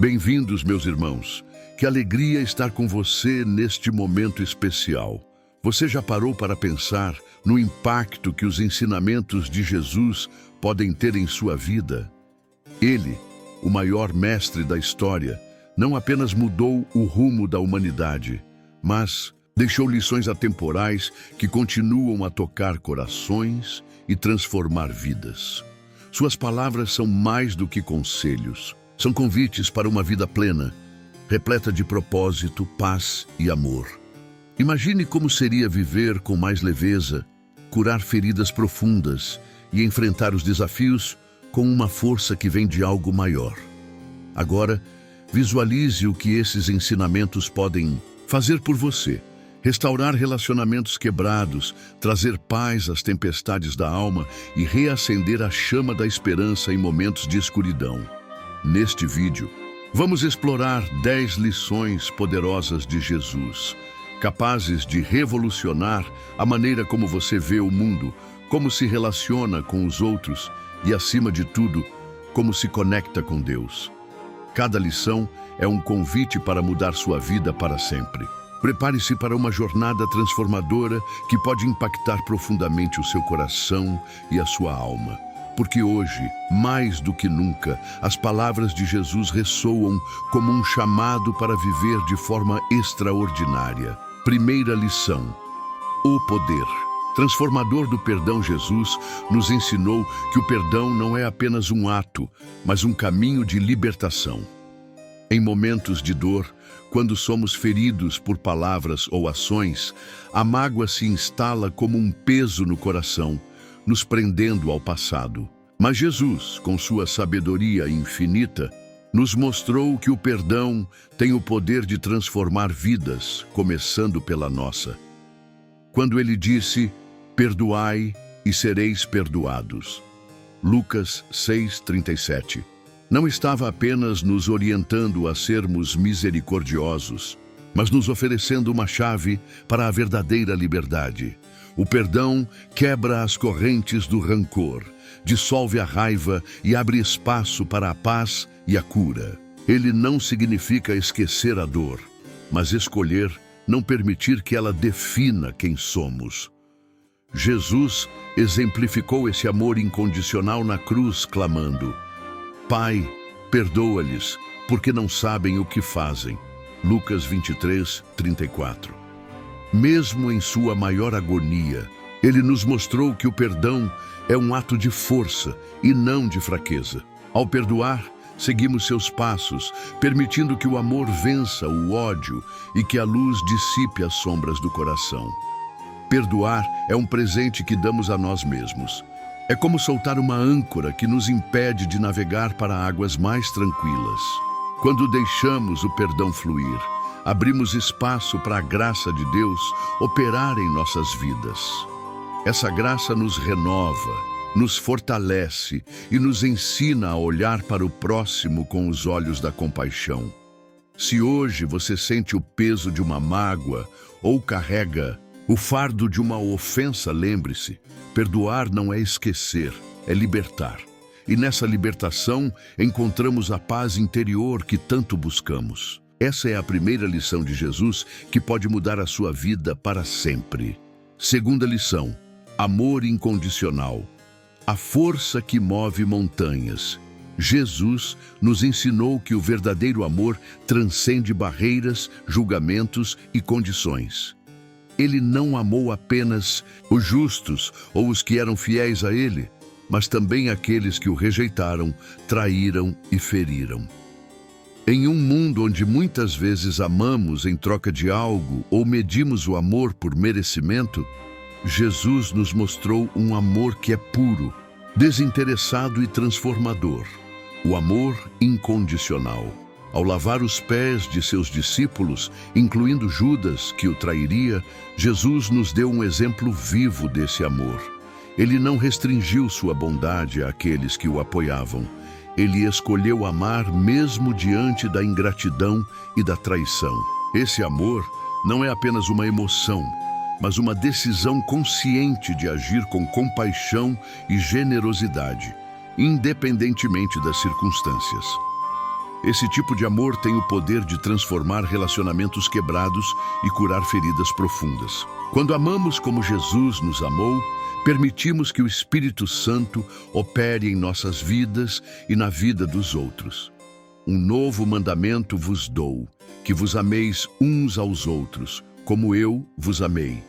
Bem-vindos, meus irmãos. Que alegria estar com você neste momento especial. Você já parou para pensar no impacto que os ensinamentos de Jesus podem ter em sua vida? Ele, o maior mestre da história, não apenas mudou o rumo da humanidade, mas deixou lições atemporais que continuam a tocar corações e transformar vidas. Suas palavras são mais do que conselhos. São convites para uma vida plena, repleta de propósito, paz e amor. Imagine como seria viver com mais leveza, curar feridas profundas e enfrentar os desafios com uma força que vem de algo maior. Agora, visualize o que esses ensinamentos podem fazer por você. Restaurar relacionamentos quebrados, trazer paz às tempestades da alma e reacender a chama da esperança em momentos de escuridão. Neste vídeo, vamos explorar 10 lições poderosas de Jesus, capazes de revolucionar a maneira como você vê o mundo, como se relaciona com os outros e, acima de tudo, como se conecta com Deus. Cada lição é um convite para mudar sua vida para sempre. Prepare-se para uma jornada transformadora que pode impactar profundamente o seu coração e a sua alma. Porque hoje, mais do que nunca, as palavras de Jesus ressoam como um chamado para viver de forma extraordinária. Primeira lição: o poder transformador do perdão. Jesus nos ensinou que o perdão não é apenas um ato, mas um caminho de libertação. Em momentos de dor, quando somos feridos por palavras ou ações, a mágoa se instala como um peso no coração, nos prendendo ao passado. Mas Jesus, com sua sabedoria infinita, nos mostrou que o perdão tem o poder de transformar vidas, começando pela nossa. Quando ele disse: "Perdoai e sereis perdoados", Lucas 6:37, não estava apenas nos orientando a sermos misericordiosos, mas nos oferecendo uma chave para a verdadeira liberdade. O perdão quebra as correntes do rancor, dissolve a raiva e abre espaço para a paz e a cura. Ele não significa esquecer a dor, mas escolher não permitir que ela defina quem somos. Jesus exemplificou esse amor incondicional na cruz, clamando: "Pai, perdoa-lhes, porque não sabem o que fazem." Lucas 23:34. Mesmo em sua maior agonia, ele nos mostrou que o perdão é um ato de força e não de fraqueza. Ao perdoar, seguimos seus passos, permitindo que o amor vença o ódio e que a luz dissipe as sombras do coração. Perdoar é um presente que damos a nós mesmos. É como soltar uma âncora que nos impede de navegar para águas mais tranquilas. Quando deixamos o perdão fluir, abrimos espaço para a graça de Deus operar em nossas vidas. Essa graça nos renova, nos fortalece e nos ensina a olhar para o próximo com os olhos da compaixão. Se hoje você sente o peso de uma mágoa ou carrega o fardo de uma ofensa, lembre-se, perdoar não é esquecer, é libertar. E nessa libertação encontramos a paz interior que tanto buscamos. Essa é a primeira lição de Jesus que pode mudar a sua vida para sempre. Segunda lição: amor incondicional. A força que move montanhas. Jesus nos ensinou que o verdadeiro amor transcende barreiras, julgamentos e condições. Ele não amou apenas os justos ou os que eram fiéis a ele, mas também aqueles que o rejeitaram, traíram e feriram. Em um mundo onde muitas vezes amamos em troca de algo ou medimos o amor por merecimento, Jesus nos mostrou um amor que é puro, desinteressado e transformador. O amor incondicional. Ao lavar os pés de seus discípulos, incluindo Judas, que o trairia, Jesus nos deu um exemplo vivo desse amor. Ele não restringiu sua bondade àqueles que o apoiavam. Ele escolheu amar mesmo diante da ingratidão e da traição. Esse amor não é apenas uma emoção, mas uma decisão consciente de agir com compaixão e generosidade, independentemente das circunstâncias. Esse tipo de amor tem o poder de transformar relacionamentos quebrados e curar feridas profundas. Quando amamos como Jesus nos amou, permitimos que o Espírito Santo opere em nossas vidas e na vida dos outros. Um novo mandamento vos dou, que vos ameis uns aos outros, como eu vos amei.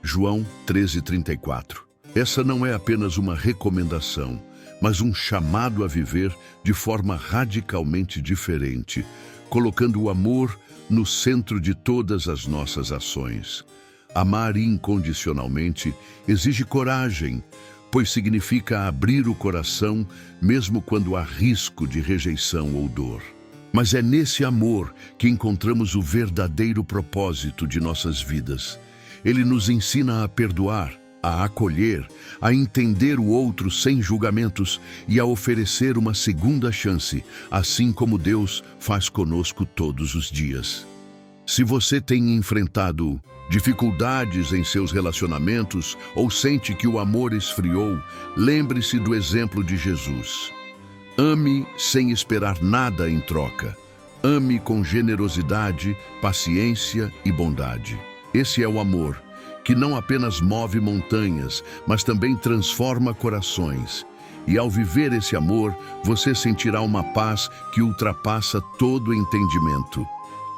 João 13:34. Essa não é apenas uma recomendação, mas um chamado a viver de forma radicalmente diferente, colocando o amor no centro de todas as nossas ações. Amar incondicionalmente exige coragem, pois significa abrir o coração mesmo quando há risco de rejeição ou dor. Mas é nesse amor que encontramos o verdadeiro propósito de nossas vidas. Ele nos ensina a perdoar, a acolher, a entender o outro sem julgamentos e a oferecer uma segunda chance, assim como Deus faz conosco todos os dias. Se você tem enfrentado dificuldades em seus relacionamentos ou sente que o amor esfriou, lembre-se do exemplo de Jesus. Ame sem esperar nada em troca. Ame com generosidade, paciência e bondade. Esse é o amor, que não apenas move montanhas, mas também transforma corações. E ao viver esse amor, você sentirá uma paz que ultrapassa todo entendimento.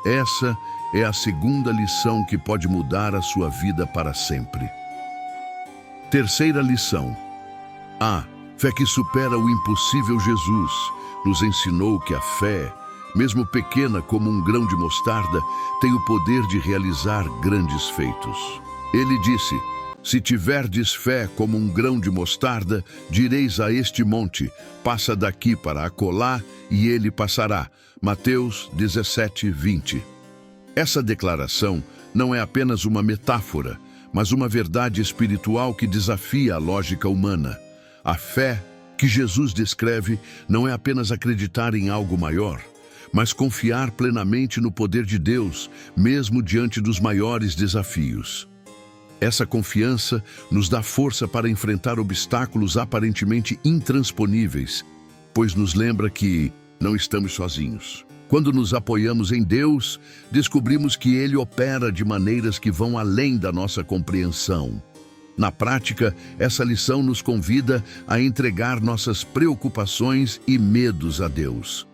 Essa é a segunda lição que pode mudar a sua vida para sempre. Terceira lição. A fé que supera o impossível. Jesus nos ensinou que a fé, mesmo pequena como um grão de mostarda, tem o poder de realizar grandes feitos. Ele disse: se tiverdes fé como um grão de mostarda, direis a este monte, passa daqui para acolá, e ele passará. Mateus 17:20. Essa declaração não é apenas uma metáfora, mas uma verdade espiritual que desafia a lógica humana. A fé que Jesus descreve não é apenas acreditar em algo maior, mas confiar plenamente no poder de Deus, mesmo diante dos maiores desafios. Essa confiança nos dá força para enfrentar obstáculos aparentemente intransponíveis, pois nos lembra que não estamos sozinhos. Quando nos apoiamos em Deus, descobrimos que Ele opera de maneiras que vão além da nossa compreensão. Na prática, essa lição nos convida a entregar nossas preocupações e medos a Deus.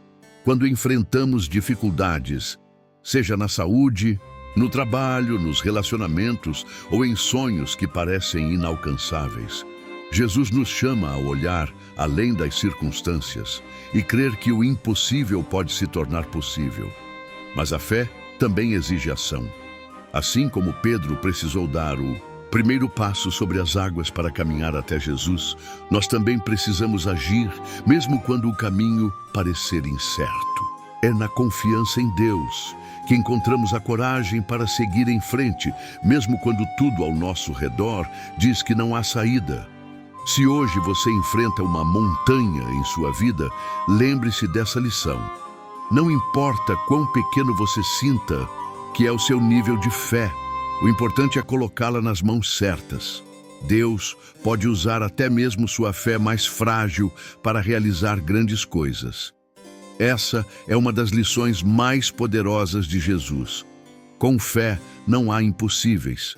Quando enfrentamos dificuldades, seja na saúde, no trabalho, nos relacionamentos ou em sonhos que parecem inalcançáveis, Jesus nos chama a olhar além das circunstâncias e crer que o impossível pode se tornar possível. Mas a fé também exige ação. Assim como Pedro precisou dar o primeiro passo sobre as águas para caminhar até Jesus, nós também precisamos agir, mesmo quando o caminho parecer incerto. É na confiança em Deus que encontramos a coragem para seguir em frente, mesmo quando tudo ao nosso redor diz que não há saída. Se hoje você enfrenta uma montanha em sua vida, lembre-se dessa lição. Não importa quão pequeno você sinta, que é o seu nível de fé, o importante é colocá-la nas mãos certas. Deus pode usar até mesmo sua fé mais frágil para realizar grandes coisas. Essa é uma das lições mais poderosas de Jesus. Com fé não há impossíveis.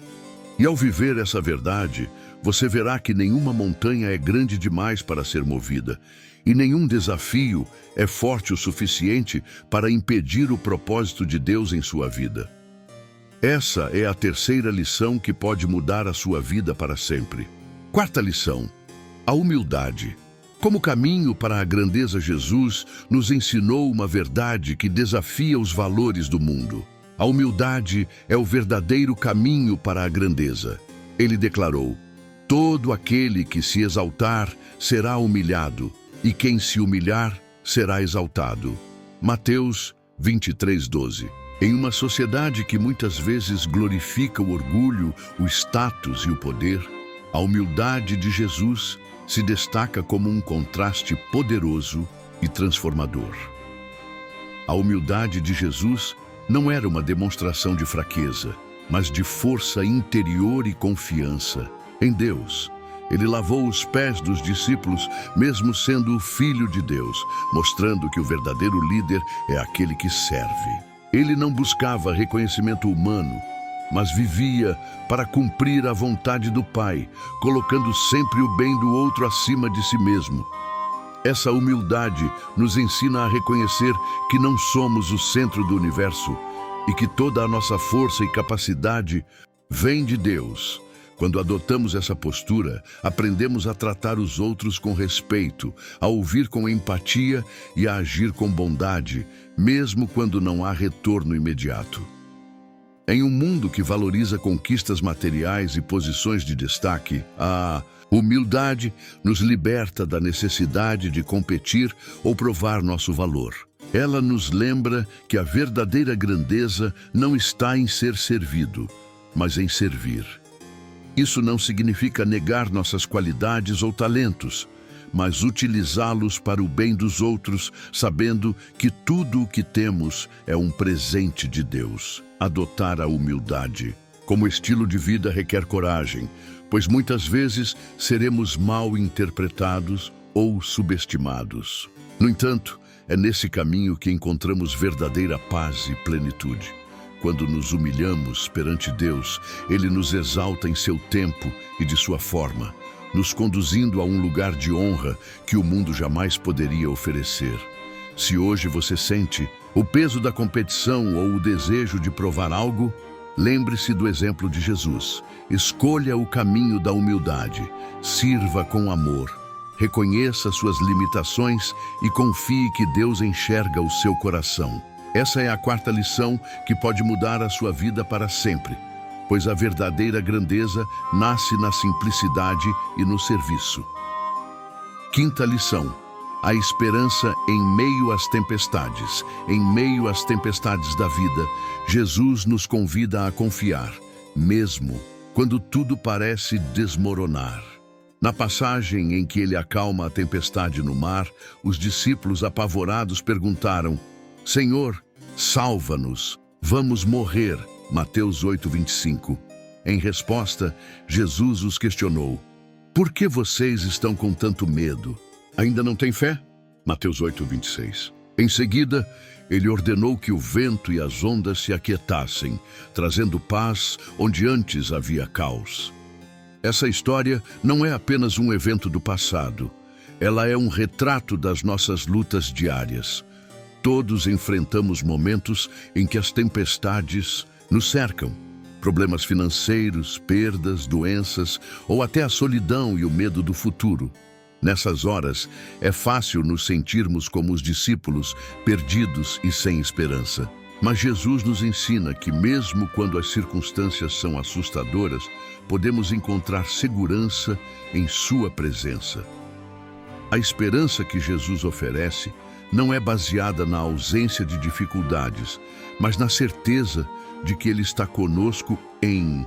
E ao viver essa verdade, você verá que nenhuma montanha é grande demais para ser movida, e nenhum desafio é forte o suficiente para impedir o propósito de Deus em sua vida. Essa é a terceira lição que pode mudar a sua vida para sempre. Quarta lição: a humildade. Como caminho para a grandeza, Jesus nos ensinou uma verdade que desafia os valores do mundo. A humildade é o verdadeiro caminho para a grandeza. Ele declarou: todo aquele que se exaltar será humilhado, e quem se humilhar será exaltado. Mateus 23:12. Em uma sociedade que muitas vezes glorifica o orgulho, o status e o poder, a humildade de Jesus se destaca como um contraste poderoso e transformador. A humildade de Jesus não era uma demonstração de fraqueza, mas de força interior e confiança em Deus. Ele lavou os pés dos discípulos, mesmo sendo o Filho de Deus, mostrando que o verdadeiro líder é aquele que serve. Ele não buscava reconhecimento humano, mas vivia para cumprir a vontade do Pai, colocando sempre o bem do outro acima de si mesmo. Essa humildade nos ensina a reconhecer que não somos o centro do universo e que toda a nossa força e capacidade vem de Deus. Quando adotamos essa postura, aprendemos a tratar os outros com respeito, a ouvir com empatia e a agir com bondade, mesmo quando não há retorno imediato. Em um mundo que valoriza conquistas materiais e posições de destaque, a humildade nos liberta da necessidade de competir ou provar nosso valor. Ela nos lembra que a verdadeira grandeza não está em ser servido, mas em servir. Isso não significa negar nossas qualidades ou talentos, mas utilizá-los para o bem dos outros, sabendo que tudo o que temos é um presente de Deus. Adotar a humildade como estilo de vida requer coragem, pois muitas vezes seremos mal interpretados ou subestimados. No entanto, é nesse caminho que encontramos verdadeira paz e plenitude. Quando nos humilhamos perante Deus, Ele nos exalta em seu tempo e de sua forma, nos conduzindo a um lugar de honra que o mundo jamais poderia oferecer. Se hoje você sente o peso da competição ou o desejo de provar algo, lembre-se do exemplo de Jesus. Escolha o caminho da humildade, sirva com amor, reconheça suas limitações e confie que Deus enxerga o seu coração. Essa é a quarta lição que pode mudar a sua vida para sempre, pois a verdadeira grandeza nasce na simplicidade e no serviço. Quinta lição: a esperança em meio às tempestades. Em meio às tempestades da vida, Jesus nos convida a confiar, mesmo quando tudo parece desmoronar. Na passagem em que ele acalma a tempestade no mar, os discípulos apavorados perguntaram: Senhor, salva-nos, vamos morrer. Mateus 8:25. Em resposta, Jesus os questionou: Por que vocês estão com tanto medo? Ainda não têm fé? Mateus 8:26. Em seguida, ele ordenou que o vento e as ondas se aquietassem, trazendo paz onde antes havia caos. Essa história não é apenas um evento do passado. Ela é um retrato das nossas lutas diárias. Todos enfrentamos momentos em que as tempestades nos cercam. Problemas financeiros, perdas, doenças ou até a solidão e o medo do futuro. Nessas horas, é fácil nos sentirmos como os discípulos, perdidos e sem esperança. Mas Jesus nos ensina que mesmo quando as circunstâncias são assustadoras, podemos encontrar segurança em sua presença. A esperança que Jesus oferece não é baseada na ausência de dificuldades, mas na certeza de que Ele está conosco em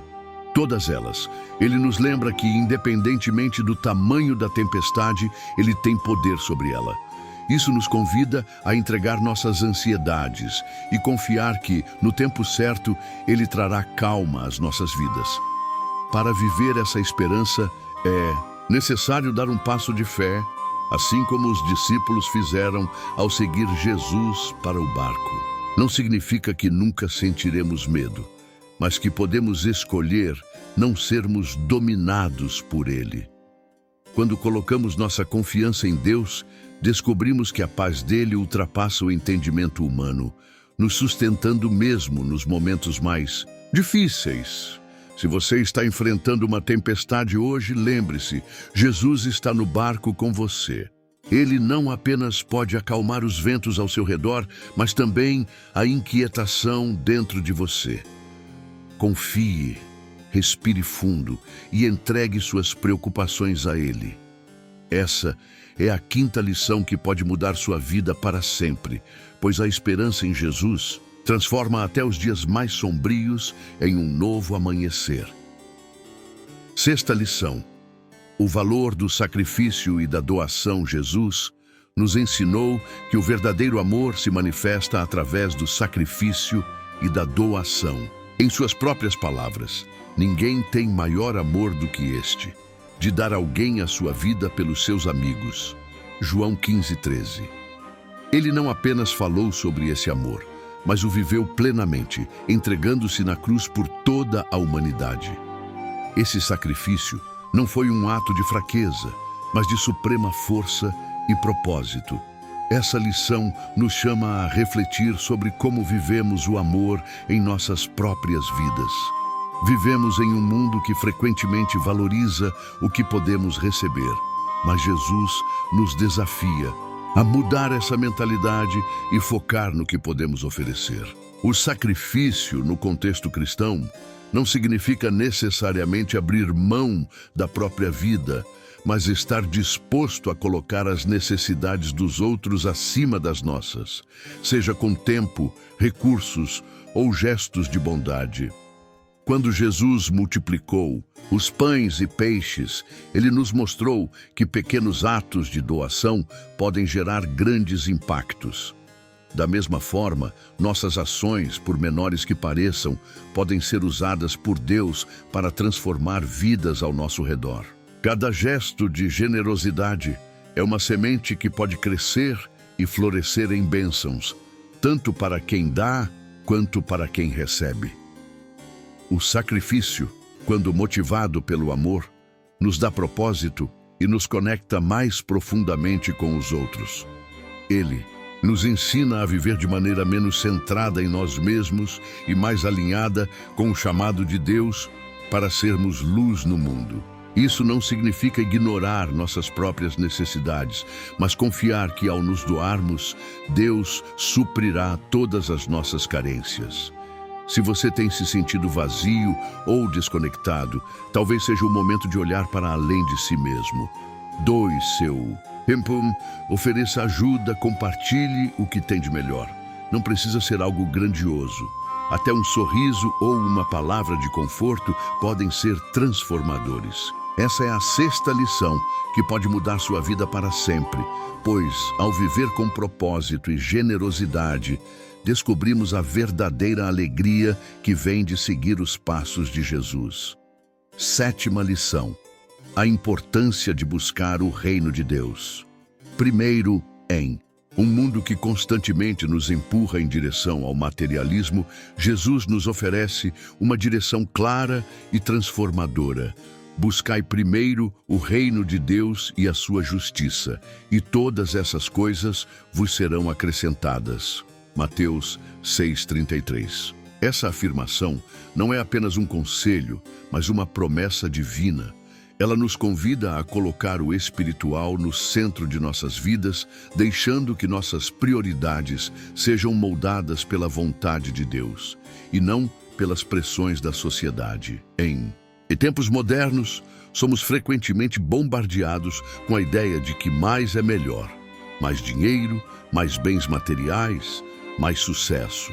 todas elas. Ele nos lembra que, independentemente do tamanho da tempestade, Ele tem poder sobre ela. Isso nos convida a entregar nossas ansiedades e confiar que, no tempo certo, Ele trará calma às nossas vidas. Para viver essa esperança, é necessário dar um passo de fé, assim como os discípulos fizeram ao seguir Jesus para o barco. Não significa que nunca sentiremos medo, mas que podemos escolher não sermos dominados por ele. Quando colocamos nossa confiança em Deus, descobrimos que a paz dele ultrapassa o entendimento humano, nos sustentando mesmo nos momentos mais difíceis. Se você está enfrentando uma tempestade hoje, lembre-se, Jesus está no barco com você. Ele não apenas pode acalmar os ventos ao seu redor, mas também a inquietação dentro de você. Confie, respire fundo e entregue suas preocupações a Ele. Essa é a quinta lição que pode mudar sua vida para sempre, pois a esperança em Jesus transforma até os dias mais sombrios em um novo amanhecer. Sexta lição: o valor do sacrifício e da doação. Jesus nos ensinou que o verdadeiro amor se manifesta através do sacrifício e da doação. Em suas próprias palavras, ninguém tem maior amor do que este, de dar alguém a sua vida pelos seus amigos. João 15:13. Ele não apenas falou sobre esse amor, mas o viveu plenamente, entregando-se na cruz por toda a humanidade. Esse sacrifício não foi um ato de fraqueza, mas de suprema força e propósito. Essa lição nos chama a refletir sobre como vivemos o amor em nossas próprias vidas. Vivemos em um mundo que frequentemente valoriza o que podemos receber, mas Jesus nos desafia a mudar essa mentalidade e focar no que podemos oferecer. O sacrifício, no contexto cristão, não significa necessariamente abrir mão da própria vida, mas estar disposto a colocar as necessidades dos outros acima das nossas, seja com tempo, recursos ou gestos de bondade. Quando Jesus multiplicou os pães e peixes, ele nos mostrou que pequenos atos de doação podem gerar grandes impactos. Da mesma forma, nossas ações, por menores que pareçam, podem ser usadas por Deus para transformar vidas ao nosso redor. Cada gesto de generosidade é uma semente que pode crescer e florescer em bênçãos, tanto para quem dá quanto para quem recebe. O sacrifício, quando motivado pelo amor, nos dá propósito e nos conecta mais profundamente com os outros. Ele nos ensina a viver de maneira menos centrada em nós mesmos e mais alinhada com o chamado de Deus para sermos luz no mundo. Isso não significa ignorar nossas próprias necessidades, mas confiar que ao nos doarmos, Deus suprirá todas as nossas carências. Se você tem se sentido vazio ou desconectado, talvez seja o momento de olhar para além de si mesmo. Doe seu tempo, ofereça ajuda, compartilhe o que tem de melhor. Não precisa ser algo grandioso. Até um sorriso ou uma palavra de conforto podem ser transformadores. Essa é a sexta lição que pode mudar sua vida para sempre, pois, ao viver com propósito e generosidade, descobrimos a verdadeira alegria que vem de seguir os passos de Jesus. Sétima lição: a importância de buscar o reino de Deus. Primeiro, em um mundo que constantemente nos empurra em direção ao materialismo, Jesus nos oferece uma direção clara e transformadora. Buscai primeiro o reino de Deus e a sua justiça, e todas essas coisas vos serão acrescentadas. Mateus 6:33. Essa afirmação não é apenas um conselho, mas uma promessa divina. Ela nos convida a colocar o espiritual no centro de nossas vidas, deixando que nossas prioridades sejam moldadas pela vontade de Deus, e não pelas pressões da sociedade. Em tempos modernos, somos frequentemente bombardeados com a ideia de que mais é melhor. Mais dinheiro, mais bens materiais, mais sucesso.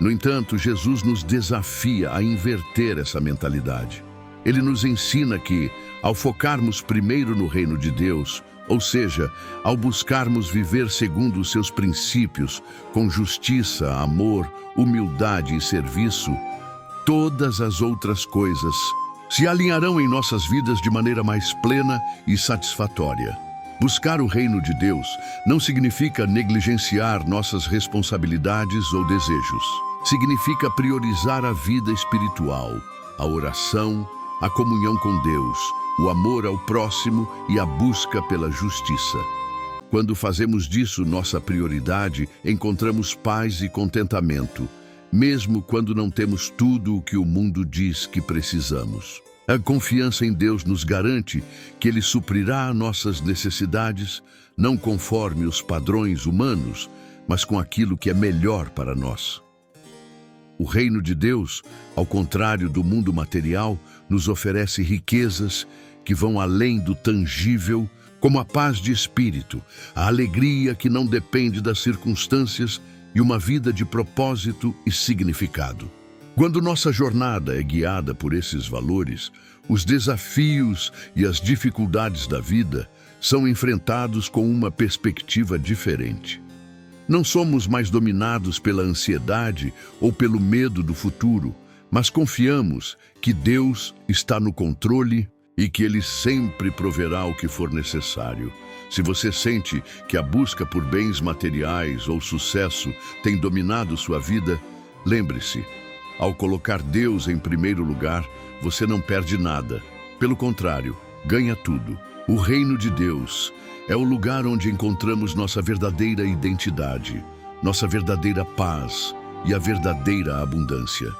No entanto, Jesus nos desafia a inverter essa mentalidade. Ele nos ensina que, ao focarmos primeiro no reino de Deus, ou seja, ao buscarmos viver segundo os seus princípios, com justiça, amor, humildade e serviço, todas as outras coisas se alinharão em nossas vidas de maneira mais plena e satisfatória. Buscar o reino de Deus não significa negligenciar nossas responsabilidades ou desejos. Significa priorizar a vida espiritual, a oração, a comunhão com Deus, o amor ao próximo e a busca pela justiça. Quando fazemos disso nossa prioridade, encontramos paz e contentamento, mesmo quando não temos tudo o que o mundo diz que precisamos. A confiança em Deus nos garante que Ele suprirá nossas necessidades, não conforme os padrões humanos, mas com aquilo que é melhor para nós. O reino de Deus, ao contrário do mundo material, nos oferece riquezas que vão além do tangível, como a paz de espírito, a alegria que não depende das circunstâncias e uma vida de propósito e significado. Quando nossa jornada é guiada por esses valores, os desafios e as dificuldades da vida são enfrentados com uma perspectiva diferente. Não somos mais dominados pela ansiedade ou pelo medo do futuro, mas confiamos que Deus está no controle e que Ele sempre proverá o que for necessário. Se você sente que a busca por bens materiais ou sucesso tem dominado sua vida, lembre-se, ao colocar Deus em primeiro lugar, você não perde nada. Pelo contrário, ganha tudo. O reino de Deus é o lugar onde encontramos nossa verdadeira identidade, nossa verdadeira paz e a verdadeira abundância.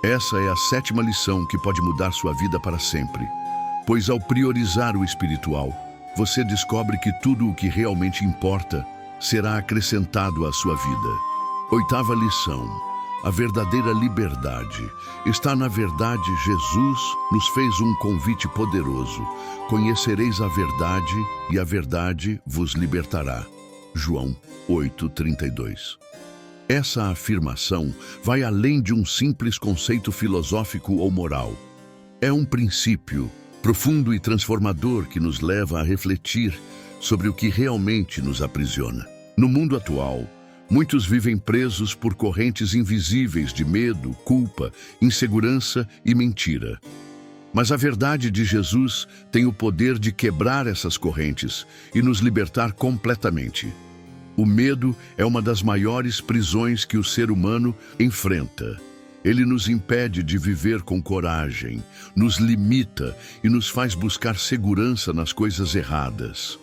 Essa é a 7ª lição que pode mudar sua vida para sempre. Pois ao priorizar o espiritual, você descobre que tudo o que realmente importa será acrescentado à sua vida. 8ª lição. A verdadeira liberdade está na verdade. Jesus nos fez um convite poderoso. Conhecereis a verdade e a verdade vos libertará. João 8:32. Essa afirmação vai além de um simples conceito filosófico ou moral. É um princípio profundo e transformador que nos leva a refletir sobre o que realmente nos aprisiona. No mundo atual, muitos vivem presos por correntes invisíveis de medo, culpa, insegurança e mentira. Mas a verdade de Jesus tem o poder de quebrar essas correntes e nos libertar completamente. O medo é uma das maiores prisões que o ser humano enfrenta. Ele nos impede de viver com coragem, nos limita e nos faz buscar segurança nas coisas erradas.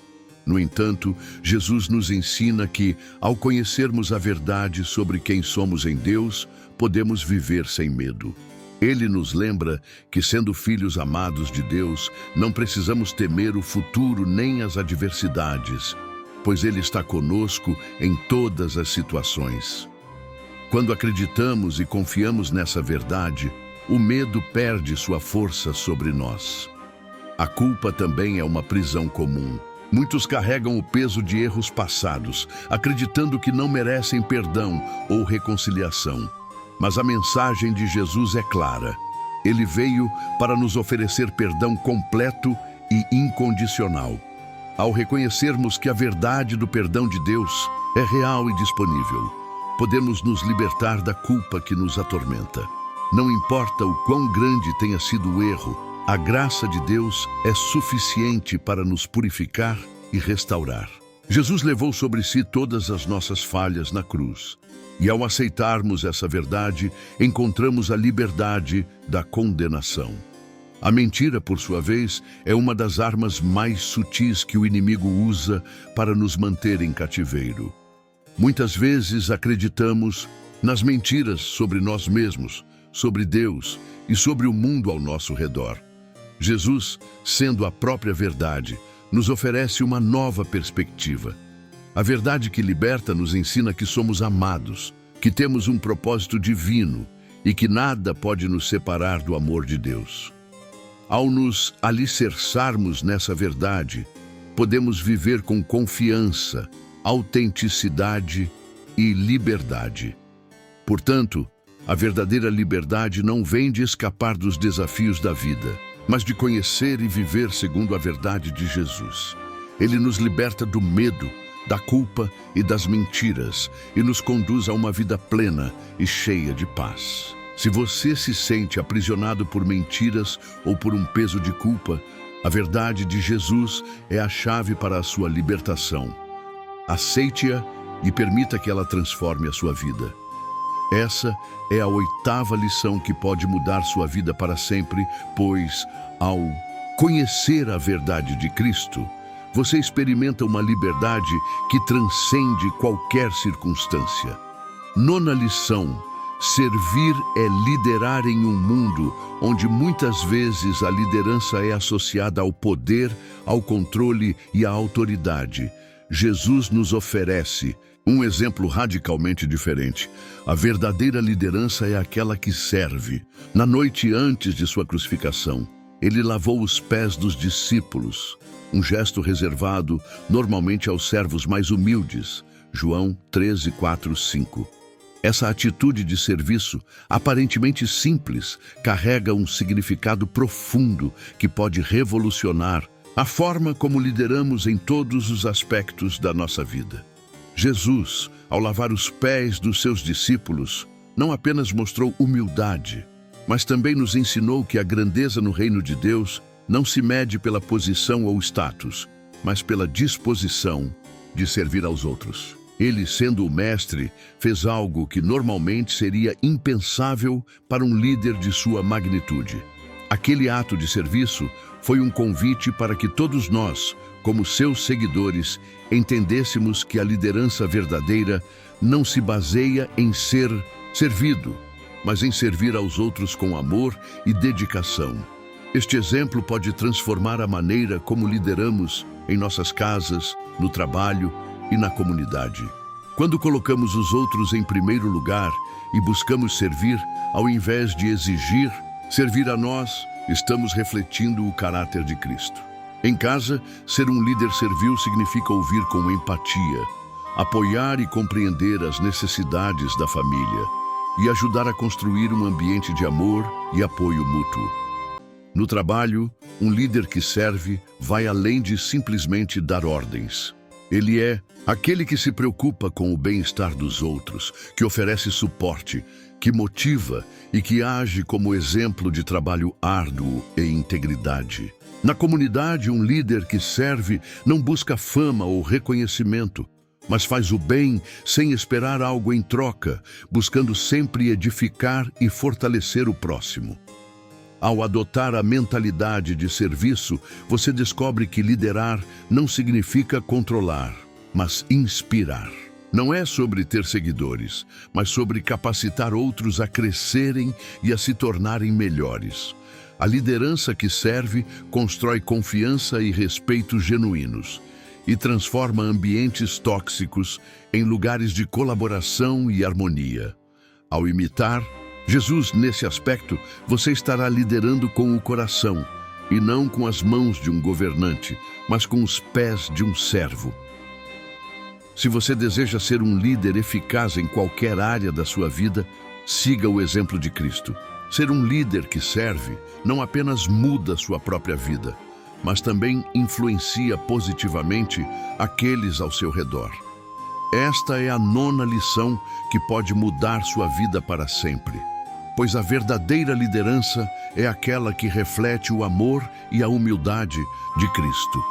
No entanto, Jesus nos ensina que, ao conhecermos a verdade sobre quem somos em Deus, podemos viver sem medo. Ele nos lembra que, sendo filhos amados de Deus, não precisamos temer o futuro nem as adversidades, pois Ele está conosco em todas as situações. Quando acreditamos e confiamos nessa verdade, o medo perde sua força sobre nós. A culpa também é uma prisão comum. Muitos carregam o peso de erros passados, acreditando que não merecem perdão ou reconciliação. Mas a mensagem de Jesus é clara. Ele veio para nos oferecer perdão completo e incondicional. Ao reconhecermos que a verdade do perdão de Deus é real e disponível, podemos nos libertar da culpa que nos atormenta. Não importa o quão grande tenha sido o erro, a graça de Deus é suficiente para nos purificar e restaurar. Jesus levou sobre si todas as nossas falhas na cruz. E ao aceitarmos essa verdade, encontramos a liberdade da condenação. A mentira, por sua vez, é uma das armas mais sutis que o inimigo usa para nos manter em cativeiro. Muitas vezes acreditamos nas mentiras sobre nós mesmos, sobre Deus e sobre o mundo ao nosso redor. Jesus, sendo a própria verdade, nos oferece uma nova perspectiva. A verdade que liberta nos ensina que somos amados, que temos um propósito divino e que nada pode nos separar do amor de Deus. Ao nos alicerçarmos nessa verdade, podemos viver com confiança, autenticidade e liberdade. Portanto, a verdadeira liberdade não vem de escapar dos desafios da vida, mas de conhecer e viver segundo a verdade de Jesus. Ele nos liberta do medo, da culpa e das mentiras e nos conduz a uma vida plena e cheia de paz. Se você se sente aprisionado por mentiras ou por um peso de culpa, a verdade de Jesus é a chave para a sua libertação. Aceite-a e permita que ela transforme a sua vida. Essa é a 8ª lição que pode mudar sua vida para sempre, pois, ao conhecer a verdade de Cristo, você experimenta uma liberdade que transcende qualquer circunstância. 9ª lição: servir é liderar em um mundo onde muitas vezes a liderança é associada ao poder, ao controle e à autoridade. Jesus nos oferece um exemplo radicalmente diferente. A verdadeira liderança é aquela que serve. Na noite antes de sua crucificação, ele lavou os pés dos discípulos, um gesto reservado normalmente aos servos mais humildes. João 13, 4, 5. Essa atitude de serviço, aparentemente simples, carrega um significado profundo que pode revolucionar a forma como lideramos em todos os aspectos da nossa vida. Jesus, ao lavar os pés dos seus discípulos, não apenas mostrou humildade, mas também nos ensinou que a grandeza no reino de Deus não se mede pela posição ou status, mas pela disposição de servir aos outros. Ele, sendo o mestre, fez algo que normalmente seria impensável para um líder de sua magnitude. Aquele ato de serviço foi um convite para que todos nós, como seus seguidores, entendêssemos que a liderança verdadeira não se baseia em ser servido, mas em servir aos outros com amor e dedicação. Este exemplo pode transformar a maneira como lideramos em nossas casas, no trabalho e na comunidade. Quando colocamos os outros em primeiro lugar e buscamos servir, ao invés de exigir, servir a nós, estamos refletindo o caráter de Cristo. Em casa, ser um líder servil significa ouvir com empatia, apoiar e compreender as necessidades da família e ajudar a construir um ambiente de amor e apoio mútuo. No trabalho, um líder que serve vai além de simplesmente dar ordens. Ele é aquele que se preocupa com o bem-estar dos outros, que oferece suporte, que motiva e que age como exemplo de trabalho árduo e integridade. Na comunidade, um líder que serve não busca fama ou reconhecimento, mas faz o bem sem esperar algo em troca, buscando sempre edificar e fortalecer o próximo. Ao adotar a mentalidade de serviço, você descobre que liderar não significa controlar, mas inspirar. Não é sobre ter seguidores, mas sobre capacitar outros a crescerem e a se tornarem melhores. A liderança que serve constrói confiança e respeito genuínos e transforma ambientes tóxicos em lugares de colaboração e harmonia. Ao imitar Jesus nesse aspecto, você estará liderando com o coração, e não com as mãos de um governante, mas com os pés de um servo. Se você deseja ser um líder eficaz em qualquer área da sua vida, siga o exemplo de Cristo. Ser um líder que serve não apenas muda sua própria vida, mas também influencia positivamente aqueles ao seu redor. Esta é a 9ª lição que pode mudar sua vida para sempre. Pois a verdadeira liderança é aquela que reflete o amor e a humildade de Cristo.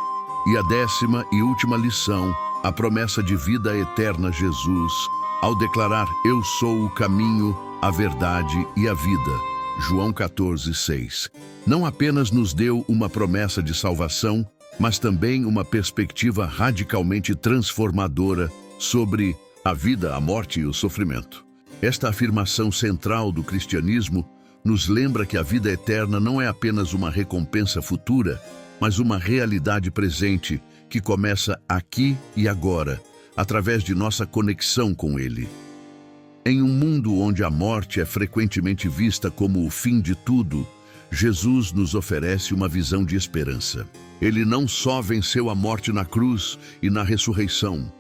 E a 10ª e última lição, a promessa de vida eterna Jesus, ao declarar: "Eu sou o caminho, a verdade e a vida", João 14:6. Não apenas nos deu uma promessa de salvação, mas também uma perspectiva radicalmente transformadora sobre a vida, a morte e o sofrimento. Esta afirmação central do cristianismo nos lembra que a vida eterna não é apenas uma recompensa futura, mas uma realidade presente que começa aqui e agora, através de nossa conexão com Ele. Em um mundo onde a morte é frequentemente vista como o fim de tudo, Jesus nos oferece uma visão de esperança. Ele não só venceu a morte na cruz e na ressurreição,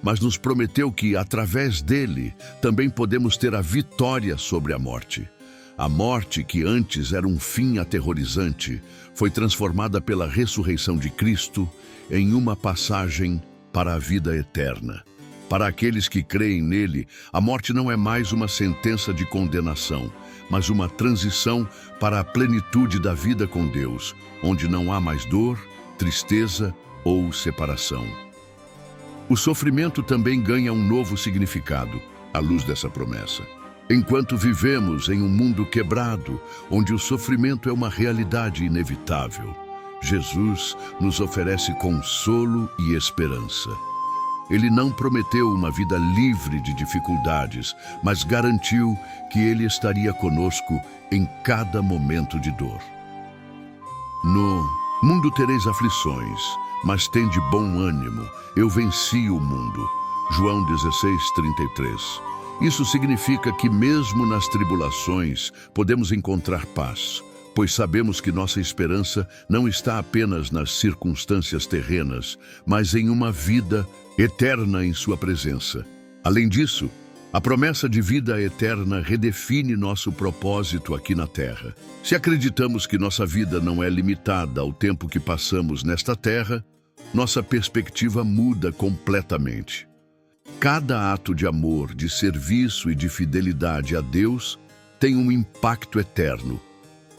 mas nos prometeu que, através dele, também podemos ter a vitória sobre a morte. A morte, que antes era um fim aterrorizante, foi transformada pela ressurreição de Cristo em uma passagem para a vida eterna. Para aqueles que creem nele, a morte não é mais uma sentença de condenação, mas uma transição para a plenitude da vida com Deus, onde não há mais dor, tristeza ou separação. O sofrimento também ganha um novo significado, à luz dessa promessa. Enquanto vivemos em um mundo quebrado, onde o sofrimento é uma realidade inevitável, Jesus nos oferece consolo e esperança. Ele não prometeu uma vida livre de dificuldades, mas garantiu que Ele estaria conosco em cada momento de dor. No mundo tereis aflições, mas tende bom ânimo, eu venci o mundo. João 16:33. Isso significa que mesmo nas tribulações podemos encontrar paz, pois sabemos que nossa esperança não está apenas nas circunstâncias terrenas, mas em uma vida eterna em sua presença. Além disso, a promessa de vida eterna redefine nosso propósito aqui na Terra. Se acreditamos que nossa vida não é limitada ao tempo que passamos nesta Terra, nossa perspectiva muda completamente. Cada ato de amor, de serviço e de fidelidade a Deus tem um impacto eterno.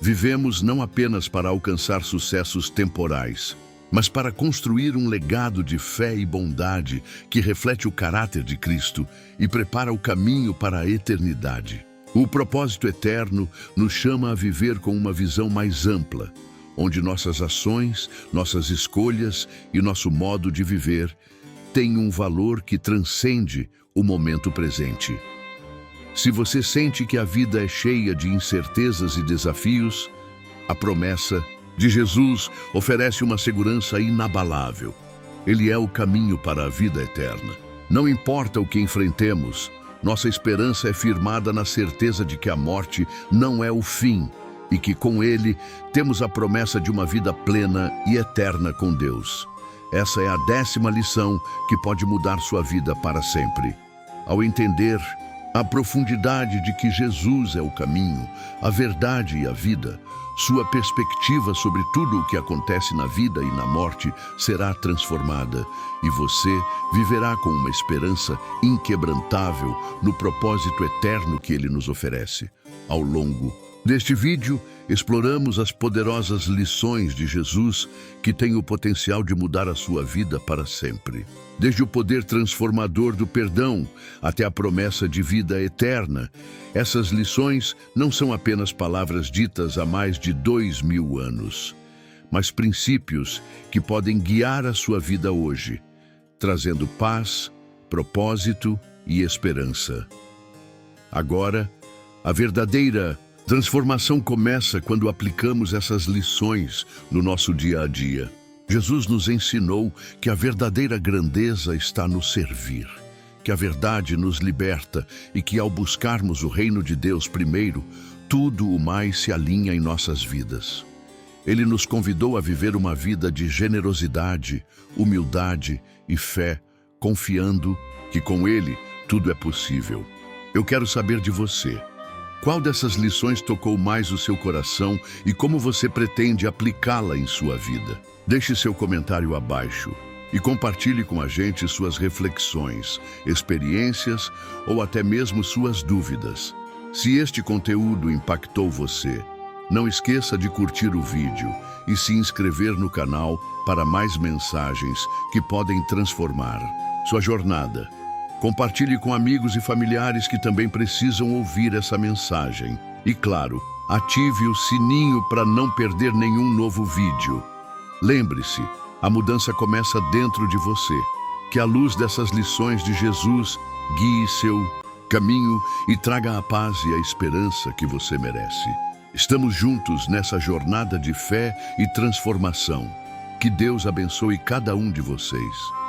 Vivemos não apenas para alcançar sucessos temporais, mas para construir um legado de fé e bondade que reflete o caráter de Cristo e prepara o caminho para a eternidade. O propósito eterno nos chama a viver com uma visão mais ampla, onde nossas ações, nossas escolhas e nosso modo de viver têm um valor que transcende o momento presente. Se você sente que a vida é cheia de incertezas e desafios, a promessa de Jesus oferece uma segurança inabalável. Ele é o caminho para a vida eterna. Não importa o que enfrentemos, nossa esperança é firmada na certeza de que a morte não é o fim e que com ele temos a promessa de uma vida plena e eterna com Deus. Essa é a 10ª lição que pode mudar sua vida para sempre. Ao entender a profundidade de que Jesus é o caminho, a verdade e a vida, sua perspectiva sobre tudo o que acontece na vida e na morte será transformada e você viverá com uma esperança inquebrantável no propósito eterno que ele nos oferece. Ao longo deste vídeo, exploramos as poderosas lições de Jesus que têm o potencial de mudar a sua vida para sempre. Desde o poder transformador do perdão até a promessa de vida eterna, essas lições não são apenas palavras ditas há mais de 2000 anos, mas princípios que podem guiar a sua vida hoje, trazendo paz, propósito e esperança. Agora, a verdadeira transformação começa quando aplicamos essas lições no nosso dia a dia. Jesus nos ensinou que a verdadeira grandeza está no servir, que a verdade nos liberta e que ao buscarmos o reino de Deus primeiro, tudo o mais se alinha em nossas vidas. Ele nos convidou a viver uma vida de generosidade, humildade e fé, confiando que com Ele tudo é possível. Eu quero saber de você. Qual dessas lições tocou mais o seu coração e como você pretende aplicá-la em sua vida? Deixe seu comentário abaixo e compartilhe com a gente suas reflexões, experiências ou até mesmo suas dúvidas. Se este conteúdo impactou você, não esqueça de curtir o vídeo e se inscrever no canal para mais mensagens que podem transformar sua jornada. Compartilhe com amigos e familiares que também precisam ouvir essa mensagem. E claro, ative o sininho para não perder nenhum novo vídeo. Lembre-se, a mudança começa dentro de você. Que a luz dessas lições de Jesus guie seu caminho e traga a paz e a esperança que você merece. Estamos juntos nessa jornada de fé e transformação. Que Deus abençoe cada um de vocês.